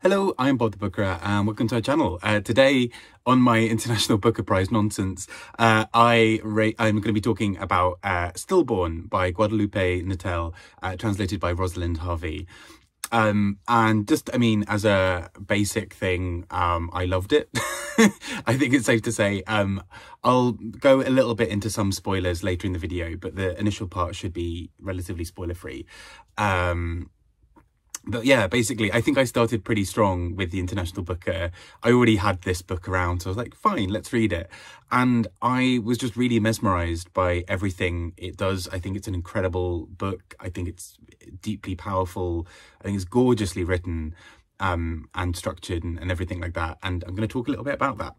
Hello, I'm Bob the Booker and welcome to our channel. Today on my International Booker Prize nonsense, I'm going to be talking about Stillborn by Guadalupe Nettel, translated by Rosalind, Harvey. And just, as a basic thing, I loved it. I think it's safe to say. I'll go a little bit into some spoilers later in the video, but the initial part should be relatively spoiler-free. But yeah, basically, I think I started pretty strong with the International Booker. I already had this book around, so I was like, fine, let's read it. And I was just really mesmerised by everything it does. I think it's an incredible book. I think it's deeply powerful. I think it's gorgeously written and structured and everything like that. And I'm going to talk a little bit about that.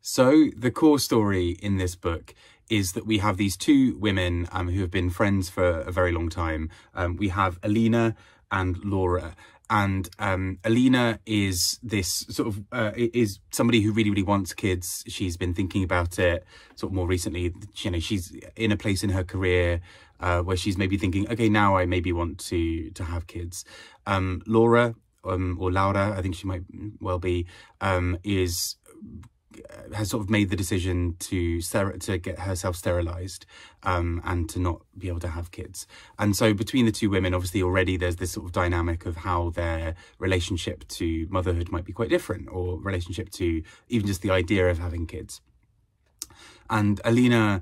So the core story in this book is that we have these two women who have been friends for a very long time. We have Alina and Laura, and Alina is this sort of is somebody who really wants kids. She's been thinking about it sort of more recently. She's in a place in her career where she's maybe thinking, okay, now I maybe want to have kids. Laura, or Laura, I think she might well be, has sort of made the decision to get herself sterilised and to not be able to have kids. And so between the two women, obviously already there's this sort of dynamic of how their relationship to motherhood might be quite different, or relationship to even just the idea of having kids. And Alina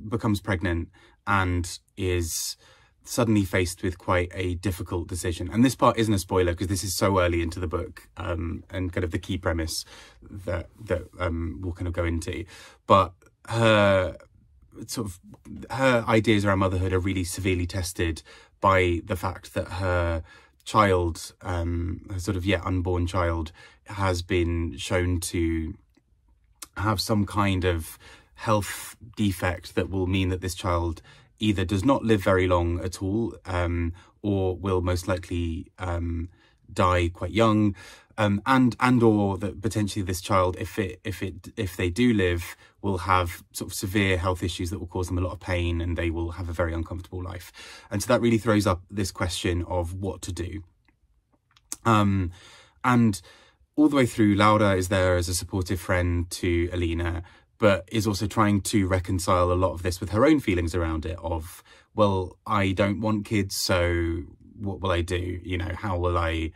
becomes pregnant and is suddenly faced with quite a difficult decision. And this part isn't a spoiler because this is so early into the book, and kind of the key premise that we'll kind of go into. But her ideas around motherhood are really severely tested by the fact that her child, her sort of yet unborn child, has been shown to have some kind of health defect that will mean that this child either does not live very long at all, or will most likely die quite young, and or that potentially this child, if they do live, will have sort of severe health issues that will cause them a lot of pain, and they will have a very uncomfortable life. And so that really throws up this question of what to do. And all the way through, Laura is there as a supportive friend to Alina, but is also trying to reconcile a lot of this with her own feelings around it of, well, I don't want kids, so what will I do? How will I,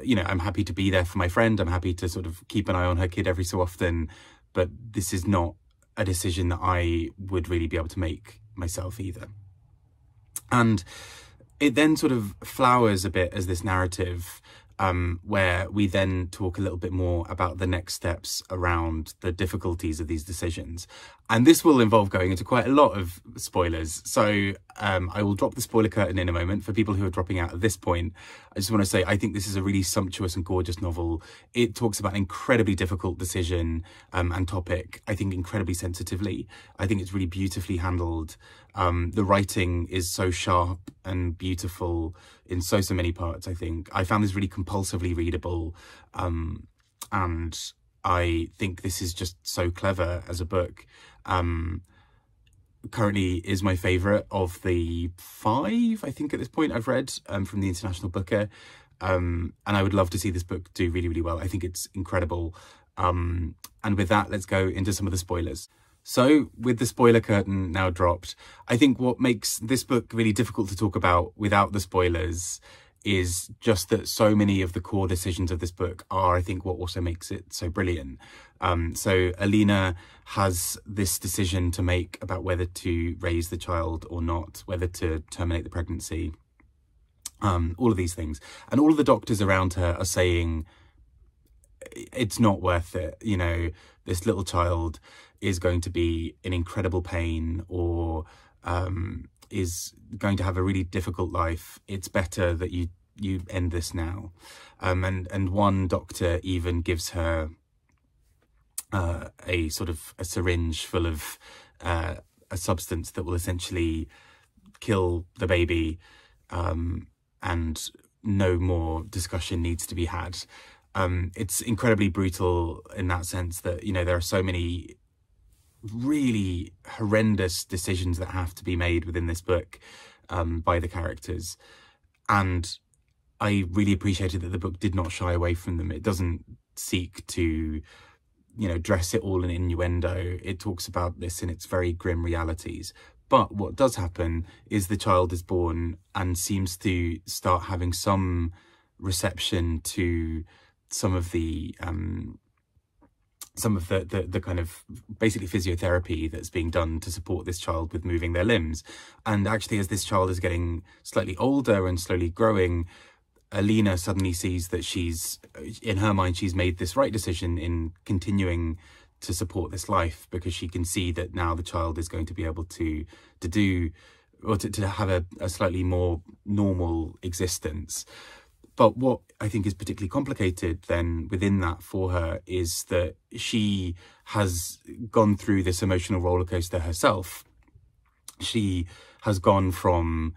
I'm happy to be there for my friend. I'm happy to sort of keep an eye on her kid every so often, but this is not a decision that I would really be able to make myself either. And it then sort of flowers a bit as this narrative where we then talk a little bit more about the next steps around the difficulties of these decisions. And this will involve going into quite a lot of spoilers. So I will drop the spoiler curtain in a moment. For people who are dropping out at this point, I just want to say I think this is a really sumptuous and gorgeous novel. It talks about an incredibly difficult decision and topic, I think incredibly sensitively. I think it's really beautifully handled. The writing is so sharp and beautiful in so many parts. I think I found this really compulsively readable, and I think this is just so clever as a book. Currently is my favourite of the 5, I think, at this point I've read from the International Booker, and I would love to see this book do really well. I think it's incredible. And with that, let's go into some of the spoilers. So with the spoiler curtain now dropped, I think what makes this book really difficult to talk about without the spoilers is just that so many of the core decisions of this book are, I think, what also makes it so brilliant. So Alina has this decision to make about whether to raise the child or not, whether to terminate the pregnancy, all of these things. And all of the doctors around her are saying, it's not worth it. This little child is going to be in incredible pain, or is going to have a really difficult life. It's better that you end this now. And one doctor even gives her a sort of a syringe full of a substance that will essentially kill the baby, and no more discussion needs to be had. It's incredibly brutal in that sense that, there are so many really horrendous decisions that have to be made within this book by the characters. And I really appreciated that the book did not shy away from them. It doesn't seek to, you know, dress it all in innuendo. It talks about this in its very grim realities. But what does happen is the child is born and seems to start having some reception to some of the kind of basically physiotherapy that's being done to support this child with moving their limbs. And actually, as this child is getting slightly older and slowly growing, Alina suddenly sees that she's, in her mind, she's made this right decision in continuing to support this life, because she can see that now the child is going to be able to do, or to have a slightly more normal existence. But what I think is particularly complicated then within that for her is that she has gone through this emotional roller coaster herself. She has gone from,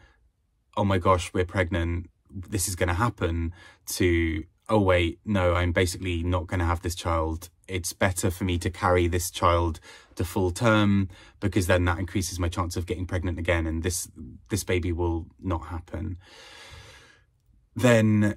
oh my gosh, we're pregnant, this is going to happen, to, oh wait, no, I'm basically not going to have this child. It's better for me to carry this child to full term, because then that increases my chance of getting pregnant again, and this baby will not happen. Then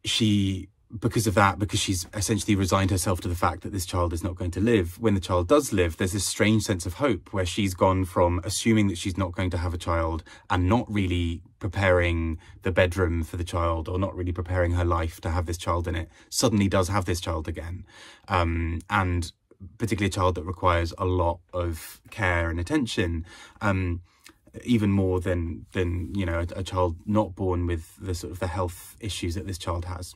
she, because of that, because she's essentially resigned herself to the fact that this child is not going to live, when the child does live, there's this strange sense of hope where she's gone from assuming that she's not going to have a child and not really preparing the bedroom for the child, or not really preparing her life to have this child in it, suddenly does have this child again. And particularly a child that requires a lot of care and attention, even more than you know, a child not born with the sort of the health issues that this child has.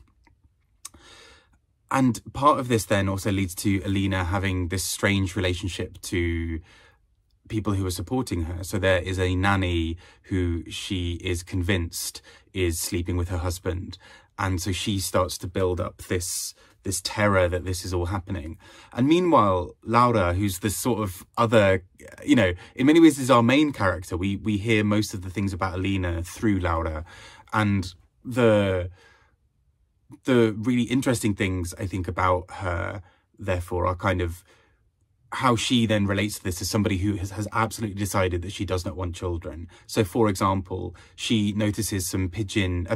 And part of this then also leads to Alina having this strange relationship to people who are supporting her. So there is a nanny who she is convinced is sleeping with her husband. And so she starts to build up this terror that this is all happening. And meanwhile, Laura, who's this sort of other, you know, in many ways is our main character. We hear most of the things about Alina through Laura. And the really interesting things I think about her, therefore, are kind of how she then relates to this as somebody who has absolutely decided that she does not want children. So, for example, she notices a pigeon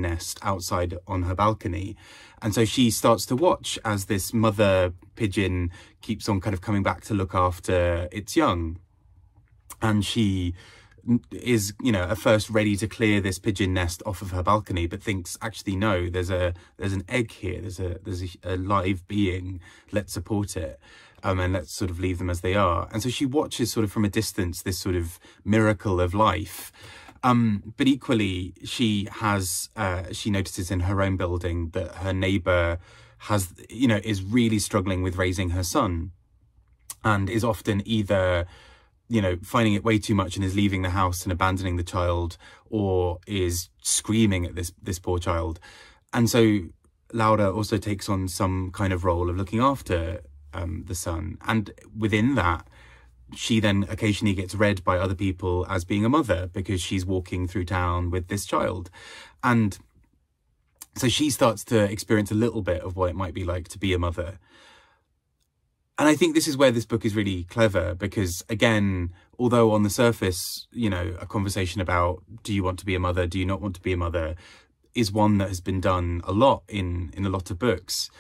nest outside on her balcony. And so she starts to watch as this mother pigeon keeps on kind of coming back to look after its young. And she is, you know, at first ready to clear this pigeon nest off of her balcony, but thinks, actually, no, there's an egg here, there's a live being, let's support it, and let's sort of leave them as they are. And so she watches sort of from a distance this sort of miracle of life. But equally, she notices in her own building that her neighbour has, you know, is really struggling with raising her son, and is often either, you know, finding it way too much and is leaving the house and abandoning the child, or is screaming at this poor child. And so Laura also takes on some kind of role of looking after the son. And within that, she then occasionally gets read by other people as being a mother, because she's walking through town with this child. And so she starts to experience a little bit of what it might be like to be a mother. And I think this is where this book is really clever, because, again, although on the surface, you know, a conversation about do you want to be a mother, do you not want to be a mother, is one that has been done a lot in a lot of books,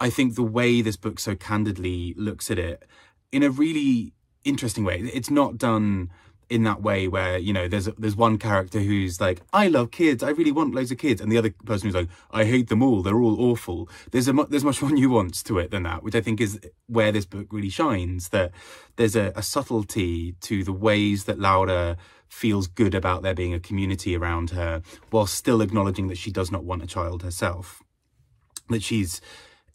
I think the way this book so candidly looks at it in a really interesting way. It's not done in that way where, you know, there's one character who's like, I love kids, I really want loads of kids, and the other person who's like, I hate them all, they're all awful. There's much more nuance to it than that, which I think is where this book really shines, that there's a subtlety to the ways that Laura feels good about there being a community around her, while still acknowledging that she does not want a child herself, that she's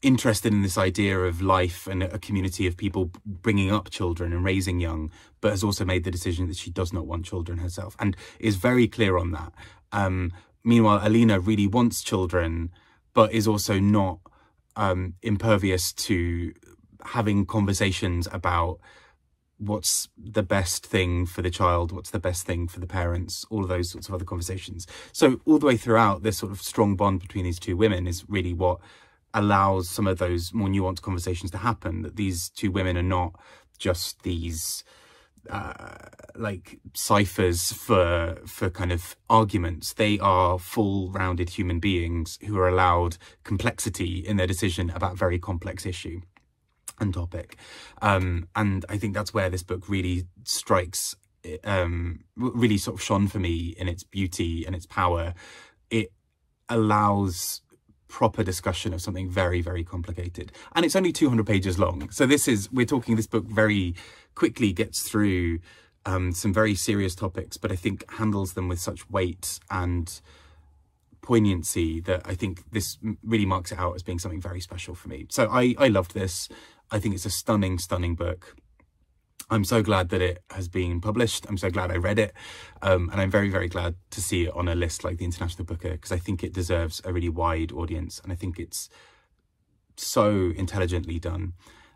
interested in this idea of life and a community of people bringing up children and raising young, but has also made the decision that she does not want children herself, and is very clear on that. Meanwhile, Alina really wants children, but is also not impervious to having conversations about what's the best thing for the child, what's the best thing for the parents, all of those sorts of other conversations. So all the way throughout, this sort of strong bond between these two women is really what allows some of those more nuanced conversations to happen, that these two women are not just these like ciphers for kind of arguments. They are full-rounded human beings who are allowed complexity in their decision about a very complex issue and topic. And I think that's where this book really strikes, really sort of shone for me in its beauty and its power. It allows proper discussion of something very, very complicated, and it's only 200 pages long. So this book very quickly gets through some very serious topics, but I think handles them with such weight and poignancy that I think this really marks it out as being something very special for me. So I loved this. I think it's a stunning, stunning book. I'm so glad that it has been published. I'm so glad I read it. And I'm very, very glad to see it on a list like the International Booker, because I think it deserves a really wide audience. And I think it's so intelligently done.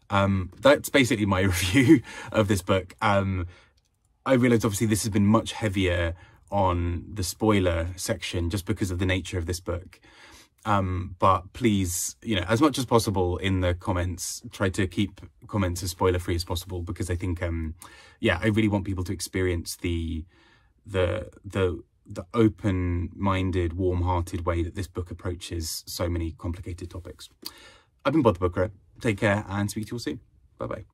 That's basically my review of this book. I realised obviously this has been much heavier on the spoiler section just because of the nature of this book. But please, you know, as much as possible in the comments, try to keep comments as spoiler free as possible, because I think, yeah, I really want people to experience the open-minded, warm-hearted way that this book approaches so many complicated topics. I've been Bod the Booker. Take care and speak to you all soon. Bye-bye.